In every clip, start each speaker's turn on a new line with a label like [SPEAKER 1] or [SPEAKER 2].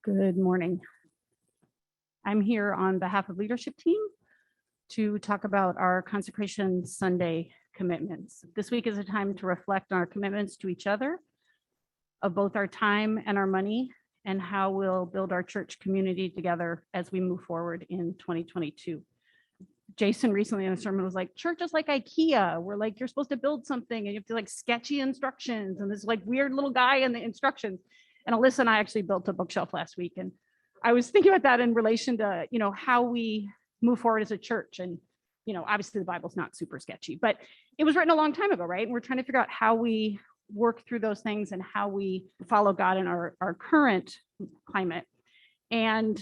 [SPEAKER 1] Good morning. I'm here on behalf of leadership team to talk about our Consecration Sunday commitments. This week is a time to reflect on our commitments to each other, of both our time and our money, and how we'll build our church community together as we move forward in 2022. Jason recently in a sermon was like, church is like IKEA. We're like, you're supposed to build something and you have to like sketchy instructions and this like weird little guy in the instructions. And Alyssa and I actually built a bookshelf last week. And I was thinking about that in relation to, how we move forward as a church. And, obviously the Bible's not super sketchy, but it was written a long time ago, right? And we're trying to figure out how we work through those things and how we follow God in our current climate. And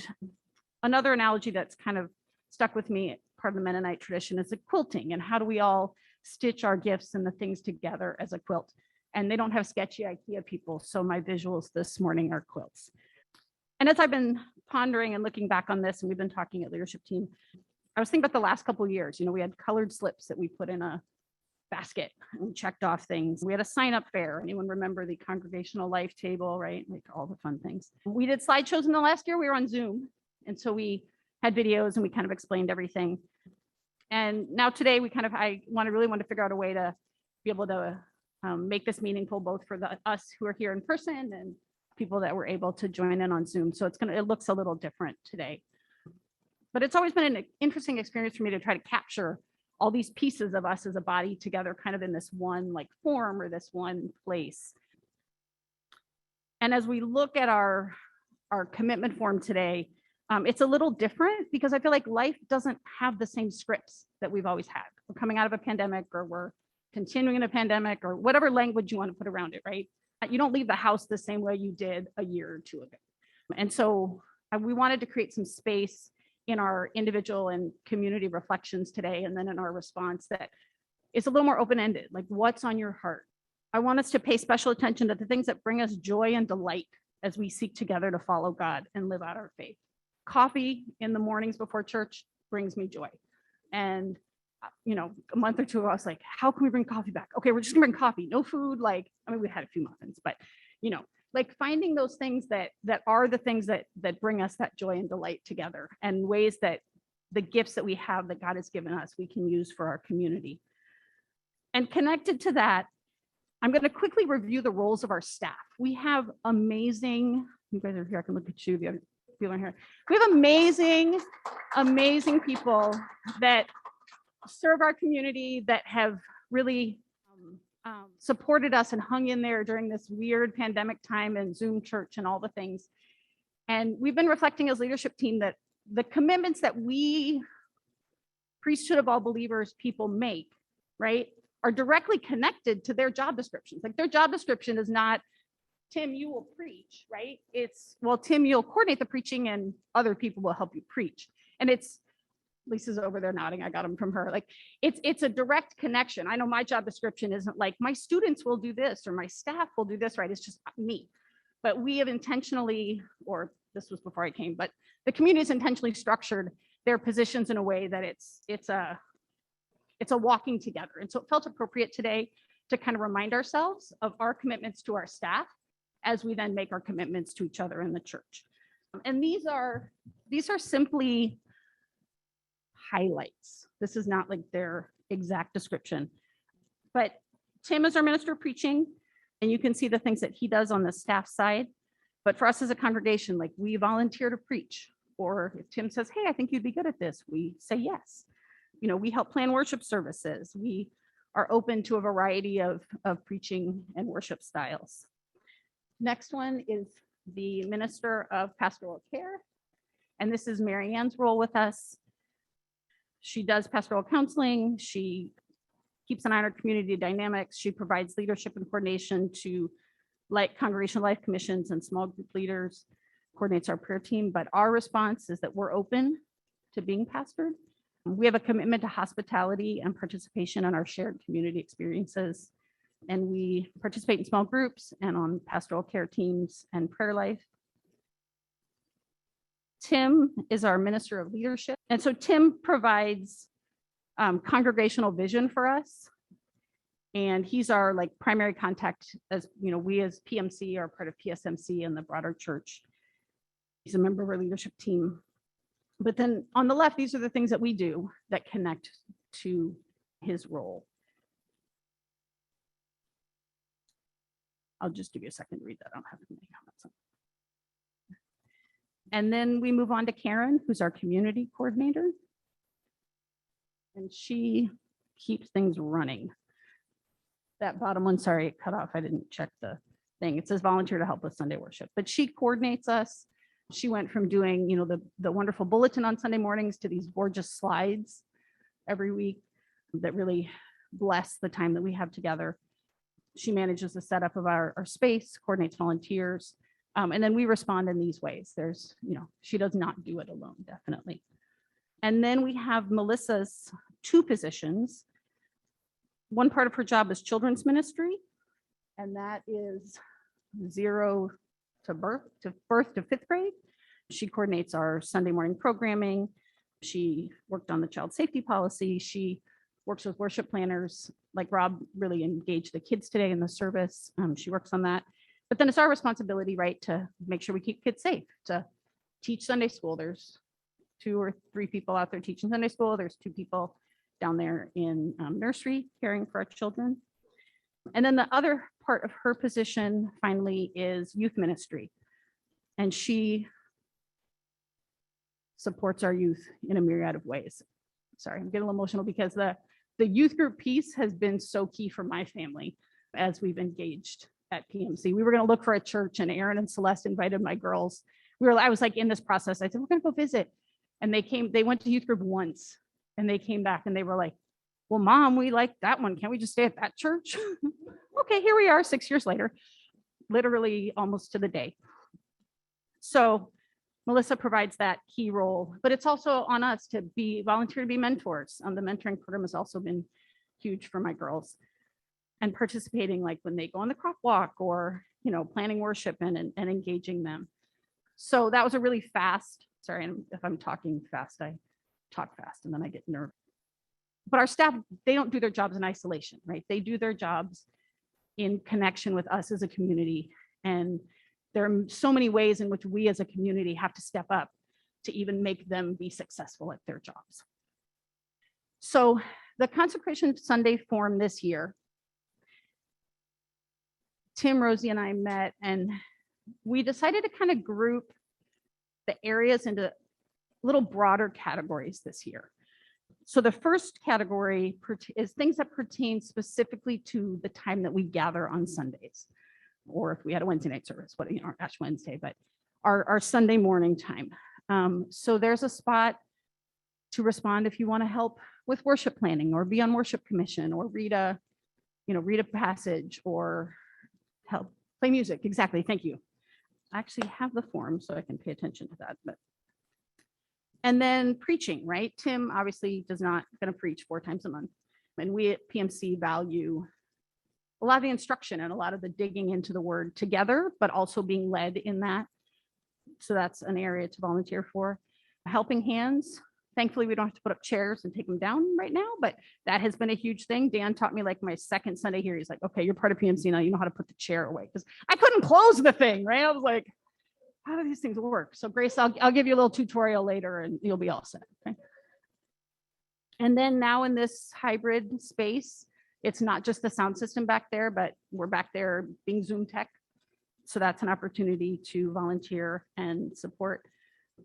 [SPEAKER 1] another analogy that's kind of stuck with me, part of the Mennonite tradition, is the quilting, and how do we all stitch our gifts and the things together as a quilt. And they don't have sketchy IKEA people, so my visuals this morning are quilts. And as I've been pondering and looking back on this, and we've been talking at leadership team, I was thinking about the last couple of years. We had colored slips that we put in a basket and we checked off things. We had a sign-up fair. Anyone remember the congregational life table, right? Like all the fun things. We did slideshows in the last year. We were on Zoom. And so we had videos and we kind of explained everything. And now today I really want to figure out a way to be able to make this meaningful, both for us who are here in person and people that were able to join in on Zoom. So it looks a little different today. But it's always been an interesting experience for me to try to capture all these pieces of us as a body together, kind of in this one like form or this one place. And as we look at our commitment form today, it's a little different because I feel like life doesn't have the same scripts that we've always had. We're coming out of a pandemic, or we're continuing in a pandemic, or whatever language you want to put around it, right? You don't leave the house the same way you did a year or two ago. And so we wanted to create some space in our individual and community reflections today, and then in our response that is a little more open-ended, like what's on your heart. I want us to pay special attention to the things that bring us joy and delight as we seek together to follow God and live out our faith. Coffee in the mornings before church brings me joy. And a month or two ago, I was like, how can we bring coffee back? Okay, we're just gonna bring coffee, no food. We had a few muffins, but finding those things that are the things that bring us that joy and delight together, and ways that the gifts that we have that God has given us, we can use for our community. And connected to that, I'm going to quickly review the roles of our staff. We have amazing, you guys are here, I can look at you, the other people are here. We have amazing people that serve our community, that have really supported us and hung in there during this weird pandemic time and Zoom church and all the things. And we've been reflecting as leadership team that the commitments that we, priesthood of all believers people make, right, are directly connected to their job descriptions. Like their job description is not, Tim, you will preach, right? It's, well, Tim, you'll coordinate the preaching and other people will help you preach. And it's, Lisa's over there nodding. I got them from her. Like it's a direct connection. I know my job description isn't like my students will do this or my staff will do this, right? It's just me. But we have intentionally, or this was before I came, but the community has intentionally structured their positions in a way that it's a walking together. And so it felt appropriate today to kind of remind ourselves of our commitments to our staff as we then make our commitments to each other in the church. And these are simply highlights. This is not like their exact description, but Tim is our minister of preaching, and you can see the things that he does on the staff side. But for us as a congregation, like we volunteer to preach, or if Tim says, hey, I think you'd be good at this, we say yes. We help plan worship services. We are open to a variety of preaching and worship styles. Next one is the minister of pastoral care. And this is Mary Ann's role with us. She does pastoral counseling. She keeps an eye on our community dynamics. She provides leadership and coordination to congregational life commissions and small group leaders, coordinates our prayer team. But our response is that we're open to being pastored. We have a commitment to hospitality and participation in our shared community experiences. And we participate in small groups and on pastoral care teams and prayer life. Tim is our minister of leadership. And so Tim provides congregational vision for us. And he's our primary contact, as we as PMC are part of PSMC and the broader church. He's a member of our leadership team. But then on the left, these are the things that we do that connect to his role. I'll just give you a second to read that. I don't have any comments on it. And then we move on to Karen, who's our community coordinator. And she keeps things running. That bottom one, sorry, it cut off. I didn't check the thing. It says volunteer to help with Sunday worship, but she coordinates us. She went from doing, the wonderful bulletin on Sunday mornings to these gorgeous slides every week that really bless the time that we have together. She manages the setup of our space, coordinates volunteers, and then we respond in these ways. She does not do it alone, definitely. And then we have Melissa's two positions. One part of her job is children's ministry, and that is 0 to birth to fifth grade. She coordinates our Sunday morning programming. She worked on the child safety policy. She works with worship planners, like Rob really engaged the kids today in the service. She works on that. But then it's our responsibility, right, to make sure we keep kids safe, to teach Sunday school. There's 2 or 3 people out there teaching Sunday school. There's 2 people down there in nursery caring for our children. And then the other part of her position finally is youth ministry. And she supports our youth in a myriad of ways. Sorry, I'm getting a little emotional because the youth group piece has been so key for my family as we've engaged at PMC. We were going to look for a church, and Aaron and Celeste invited my girls. I was like in this process. I said, we're going to go visit. And they went to youth group once, and they came back and they were like, well, Mom, we like that one. Can't we just stay at that church? Okay, here we are 6 years later, literally almost to the day. So Melissa provides that key role, but it's also on us to volunteer to be mentors. The mentoring program has also been huge for my girls, and participating, like when they go on the crop walk or, planning worship and engaging them. So that was a really fast, sorry, if I'm talking fast, I talk fast and then I get nervous. But our staff, they don't do their jobs in isolation, right? They do their jobs in connection with us as a community. And there are so many ways in which we as a community have to step up to even make them be successful at their jobs. So the Consecration Sunday form this year, Tim, Rosie, and I met, and we decided to kind of group the areas into little broader categories this year. So the first category is things that pertain specifically to the time that we gather on Sundays, or if we had a Wednesday night service, Ash Wednesday, but our Sunday morning time. So there's a spot to respond if you want to help with worship planning, or be on worship commission, or read a passage, or help play music. Exactly. Thank you. I actually have the form so I can pay attention to that. And then preaching, right? Tim obviously does not going to preach 4 times a month. And we at PMC value a lot of the instruction and a lot of the digging into the word together, but also being led in that. So that's an area to volunteer for. Helping hands. Thankfully, we don't have to put up chairs and take them down right now, but that has been a huge thing. Dan taught me, like, my second Sunday here. He's like, okay, you're part of PMC now. You know how to put the chair away, because I couldn't close the thing, right? I was like, how do these things work? So Grace, I'll give you a little tutorial later and you'll be all set. Okay. And then now in this hybrid space, it's not just the sound system back there, but we're back there being Zoom tech. So that's an opportunity to volunteer and support.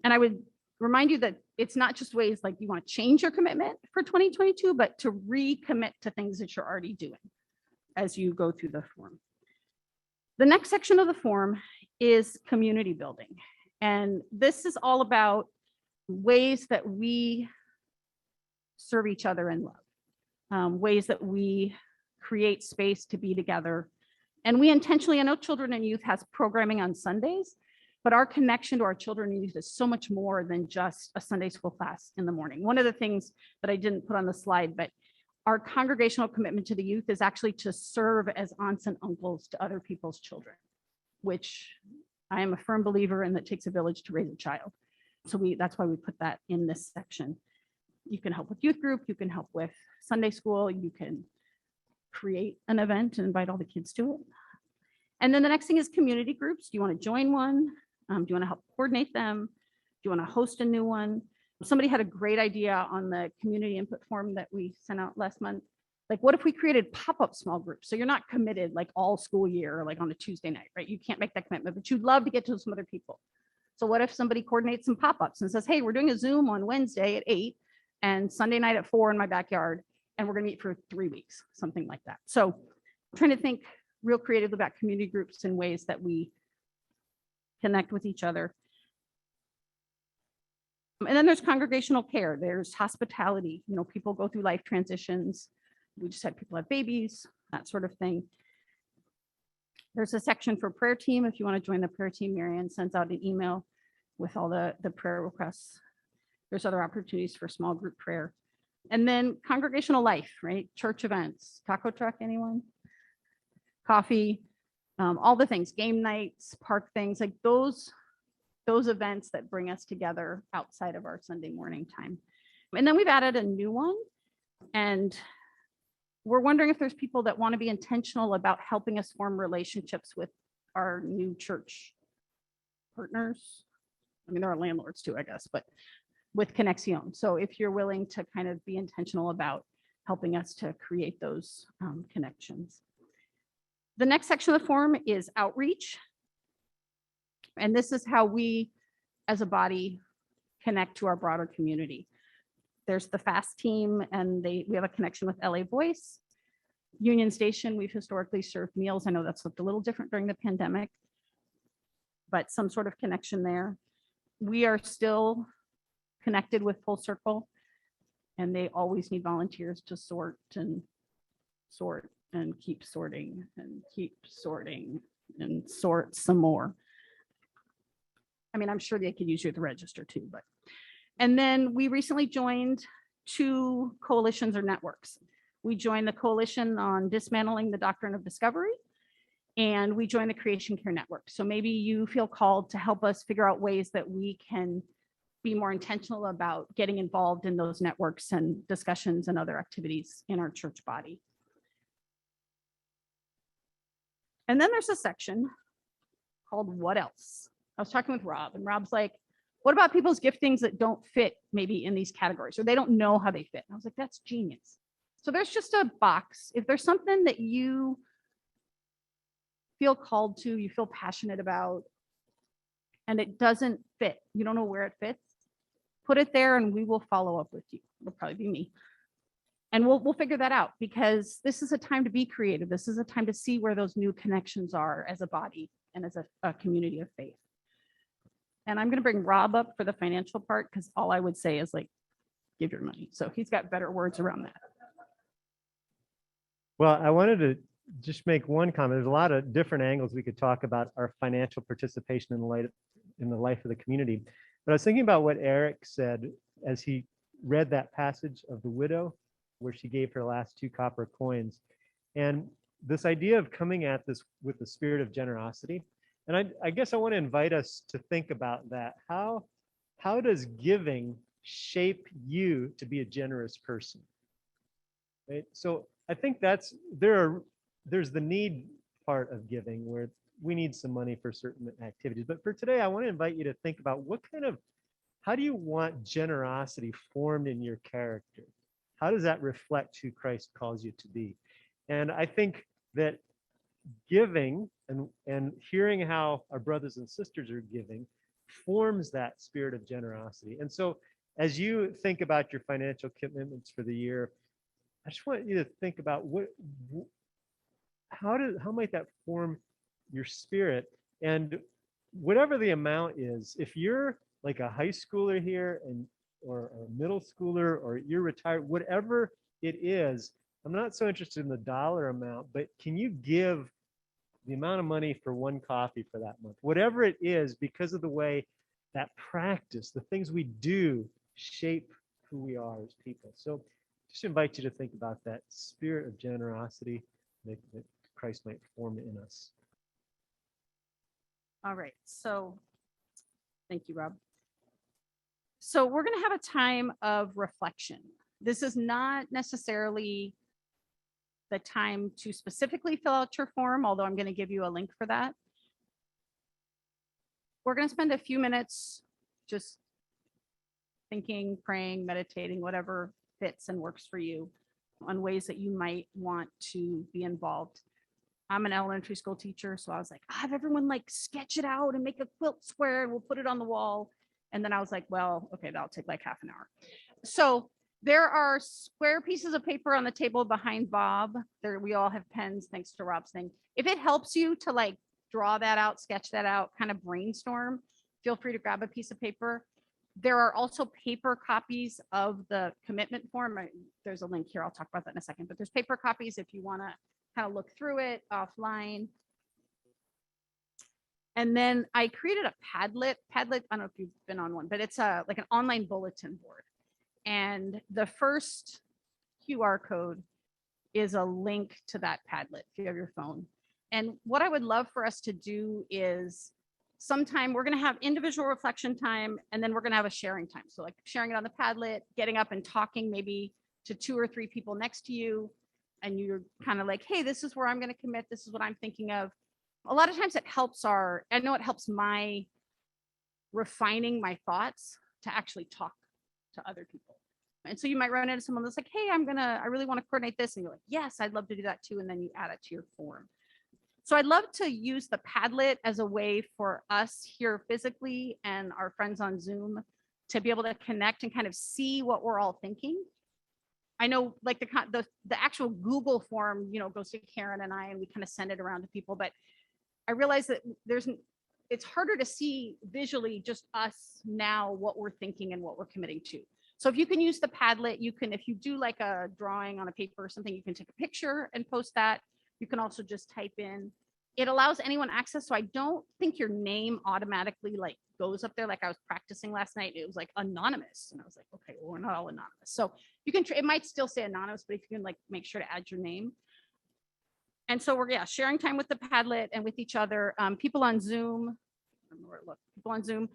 [SPEAKER 1] And I would remind you that it's not just ways like you want to change your commitment for 2022, but to recommit to things that you're already doing as you go through the form. The next section of the form is community building. And this is all about ways that we serve each other in love, ways that we create space to be together. And we intentionally, I know Children and Youth has programming on Sundays, but our connection to our children and youth is so much more than just a Sunday school class in the morning. One of the things that I didn't put on the slide, but our congregational commitment to the youth is actually to serve as aunts and uncles to other people's children, which I am a firm believer in, that takes a village to raise a child. So that's why we put that in this section. You can help with youth group, you can help with Sunday school, you can create an event and invite all the kids to it. And then the next thing is community groups. Do you want to join one? Do you want to help coordinate them? Do you want to host a new one? Somebody had a great idea on the community input form that we sent out last month. Like, what if we created pop-up small groups? So you're not committed like all school year, like on a Tuesday night, right? You can't make that commitment, but you'd love to get to some other people. So what if somebody coordinates some pop-ups and says, hey, we're doing a Zoom on Wednesday at 8 and Sunday night at 4 in my backyard, and we're going to meet for 3 weeks, something like that. So I'm trying to think real creatively about community groups and ways that we connect with each other. And then there's congregational care. There's hospitality. You know, people go through life transitions. We just had people have babies, that sort of thing. There's a section for prayer team. If you want to join the prayer team, Marianne sends out an email with all the prayer requests. There's other opportunities for small group prayer. And then congregational life, right? Church events, taco truck, anyone? Coffee, all the things, game nights, park things, like those events that bring us together outside of our Sunday morning time. And then we've added a new one, and we're wondering if there's people that want to be intentional about helping us form relationships with our new church partners. I mean, there are landlords too, I guess, but with Connexion. So if you're willing to kind of be intentional about helping us to create those connections. The next section of the form is outreach. And this is how we, as a body, connect to our broader community. There's the FAST team, and we have a connection with LA Voice. Union Station, we've historically served meals. I know that's looked a little different during the pandemic, but some sort of connection there. We are still connected with Full Circle, and they always need volunteers to sort and keep sorting and keep sorting and sort some more. I mean, I'm sure they could use you at the register too, but. And then we recently joined 2 coalitions or networks. We joined the Coalition on Dismantling the Doctrine of Discovery, and we joined the Creation Care Network. So maybe you feel called to help us figure out ways that we can be more intentional about getting involved in those networks and discussions and other activities in our church body. And then there's a section called What Else? I was talking with Rob, and Rob's like, what about people's giftings that don't fit maybe in these categories, or they don't know how they fit? And I was like, that's genius. So there's just a box. If there's something that you feel called to, you feel passionate about, and it doesn't fit, you don't know where it fits, put it there and we will follow up with you. It'll probably be me. And we'll figure that out, because this is a time to be creative. This is a time to see where those new connections are as a body and as a community of faith. And I'm going to bring Rob up for the financial part, because all I would say is like, give your money. So he's got better words around that.
[SPEAKER 2] Well, I wanted to just make one comment. There's a lot of different angles we could talk about our financial participation in the life of the community. But I was thinking about what Eric said as he read that passage of the widow, where she gave her last 2 copper coins. And this idea of coming at this with the spirit of generosity. And I guess I want to invite us to think about that. How does giving shape you to be a generous person? Right? So I think there's the need part of giving, where we need some money for certain activities. But for today, I want to invite you to think about how do you want generosity formed in your character? How does that reflect who Christ calls you to be? And I think that giving and hearing how our brothers and sisters are giving forms that spirit of generosity. And so as you think about your financial commitments for the year, I just want you to think about how might that form your spirit? And whatever the amount is, if you're like a high schooler here or a middle schooler, or you're retired, whatever it is, I'm not so interested in the dollar amount, but can you give the amount of money for 1 coffee for that month? Whatever it is, because of the way that practice, the things we do, shape who we are as people. So just invite you to think about that spirit of generosity that Christ might form in us.
[SPEAKER 1] All right. So thank you, Rob. So we're going to have a time of reflection. This is not necessarily the time to specifically fill out your form, although I'm going to give you a link for that. we're going to spend a few minutes just thinking, praying, meditating, whatever fits and works for you on ways that you might want to be involved. I'm an elementary school teacher, so I was like, have everyone like sketch it out and make a quilt square and we'll put it on the wall. And then I was like, well, okay, that'll take like half an hour. So there are square pieces of paper on the table behind Bob. There, we all have pens, thanks to Rob's thing. If it helps you to like draw that out, sketch that out, kind of brainstorm, feel free to grab a piece of paper. There are also paper copies of the commitment form. There's a link here. I'll talk about that in a second, but there's paper copies if you want to kind of look through it offline. And then I created a Padlet. Padlet, I don't know if you've been on one, but it's like an online bulletin board. And the first QR code is a link to that Padlet if you have your phone. And what I would love for us to do is sometime we're going to have individual reflection time, and then we're going to have a sharing time. So like sharing it on the Padlet, getting up and talking maybe to 2 or 3 people next to you. And you're kind of like, hey, this is where I'm going to commit. This is what I'm thinking of. A lot of times it helps I know it helps my refining my thoughts to actually talk to other people. And so you might run into someone that's like, hey, I really want to coordinate this. And you're like, yes, I'd love to do that too. And then you add it to your form. So I'd love to use the Padlet as a way for us here physically and our friends on Zoom to be able to connect and kind of see what we're all thinking. I know like the actual Google form, goes to Karen and I, and we kind of send it around to people, but I realize that it's harder to see visually just us now, what we're thinking and what we're committing to. So if you can use the Padlet, if you do like a drawing on a paper or something, you can take a picture and post that. You can also just type in. It allows anyone access. So I don't think your name automatically like goes up there. Like I was practicing last night, it was like anonymous. And I was like, okay, well, we're not all anonymous. So you can, it might still say anonymous, but if you can like make sure to add your name. And so we're sharing time with the Padlet and with each other. People on Zoom, people on Zoom.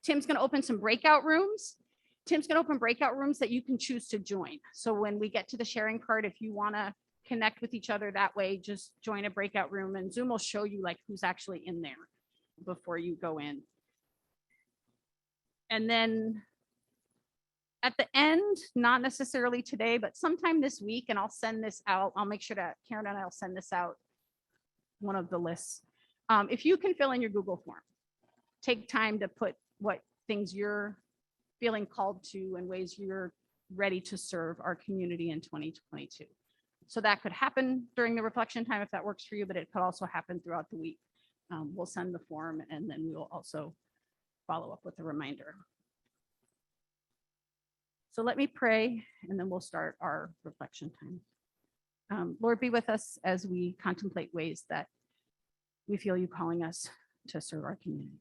[SPEAKER 1] Tim's going to open some breakout rooms. Tim's going to open breakout rooms that you can choose to join. So when we get to the sharing part, if you want to connect with each other that way, just join a breakout room and Zoom will show you like who's actually in there before you go in. And then at the end, not necessarily today, but sometime this week, and I'll send this out. I'll make sure that Karen and I'll send this out, one of the lists. If you can fill in your Google form, take time to put what things you're feeling called to and ways you're ready to serve our community in 2022. So that could happen during the reflection time if that works for you, but it could also happen throughout the week. We'll send the form and then we'll also follow up with a reminder. So let me pray and then we'll start our reflection time. Lord, be with us as we contemplate ways that we feel you calling us to serve our community.